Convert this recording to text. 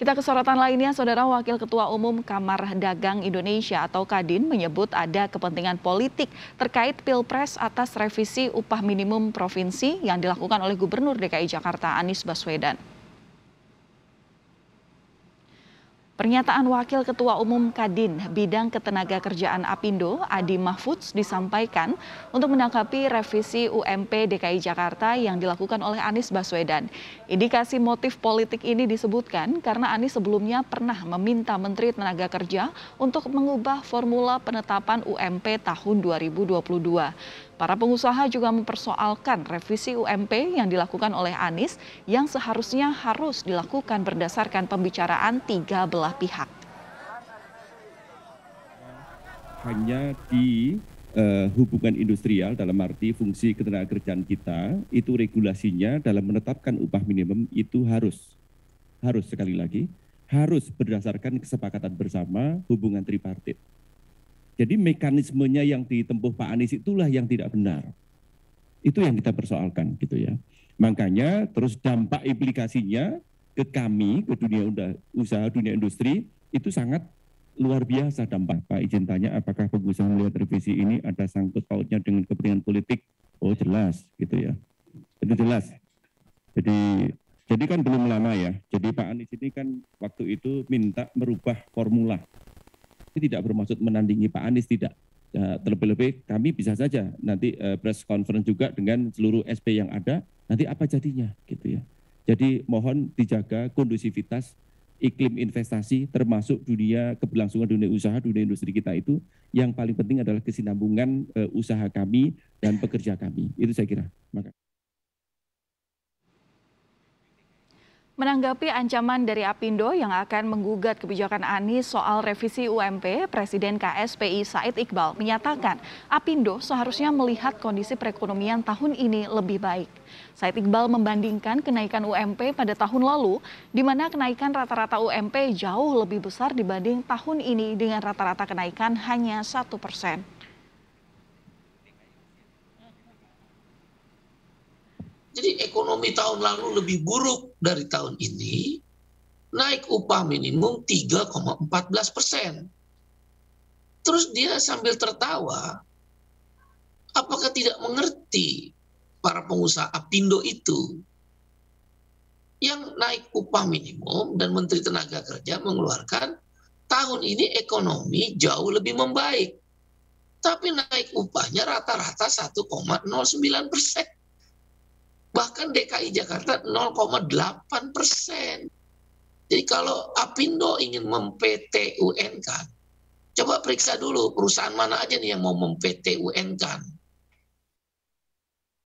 Kita ke sorotan lainnya, Saudara Wakil Ketua Umum Kamar Dagang Indonesia atau Kadin menyebut ada kepentingan politik terkait Pilpres atas revisi upah minimum provinsi yang dilakukan oleh Gubernur DKI Jakarta Anies Baswedan. Pernyataan Wakil Ketua Umum Kadin Bidang Ketenagakerjaan Apindo, Adi Mahfudz, disampaikan untuk menanggapi revisi UMP DKI Jakarta yang dilakukan oleh Anies Baswedan. Indikasi motif politik ini disebutkan karena Anies sebelumnya pernah meminta Menteri Tenaga Kerja untuk mengubah formula penetapan UMP tahun 2022. Para pengusaha juga mempersoalkan revisi UMP yang dilakukan oleh Anies yang seharusnya harus dilakukan berdasarkan pembicaraan tiga belah pihak. Hanya di hubungan industrial dalam arti fungsi ketenagakerjaan kita, itu regulasinya dalam menetapkan upah minimum itu harus sekali lagi, harus berdasarkan kesepakatan bersama hubungan tripartit. Jadi mekanismenya yang ditempuh Pak Anies itulah yang tidak benar. Itu yang kita persoalkan gitu ya. Makanya terus dampak implikasinya ke kami, ke dunia usaha, dunia industri, itu sangat luar biasa dampak. Pak izin tanya apakah pengusaha melihat revisi ini ada sangkut pautnya dengan kepentingan politik? Oh jelas gitu ya. Itu jelas. Jadi kan belum lama ya. Jadi Pak Anies ini kan waktu itu minta merubah formula. Ini tidak bermaksud menandingi Pak Anies, tidak. Terlebih-lebih kami bisa saja nanti press conference juga dengan seluruh SP yang ada, nanti apa jadinya gitu ya. Jadi mohon dijaga kondusivitas iklim investasi termasuk dunia keberlangsungan dunia usaha, dunia industri kita itu yang paling penting adalah kesinambungan usaha kami dan pekerja kami. Itu saya kira. Menanggapi ancaman dari Apindo yang akan menggugat kebijakan Anies soal revisi UMP, Presiden KSPI Said Iqbal menyatakan Apindo seharusnya melihat kondisi perekonomian tahun ini lebih baik. Said Iqbal membandingkan kenaikan UMP pada tahun lalu, di mana kenaikan rata-rata UMP jauh lebih besar dibanding tahun ini dengan rata-rata kenaikan hanya 1%. Jadi ekonomi tahun lalu lebih buruk dari tahun ini, naik upah minimum 3,14%. Terus dia sambil tertawa, apakah tidak mengerti para pengusaha Apindo itu yang naik upah minimum dan Menteri Tenaga Kerja mengeluarkan tahun ini ekonomi jauh lebih membaik. Tapi naik upahnya rata-rata 1,09%. Bahkan DKI Jakarta 0,8%. Jadi kalau Apindo ingin mem-PT UN kan, coba periksa dulu perusahaan mana aja nih yang mau mem-PT UN kan.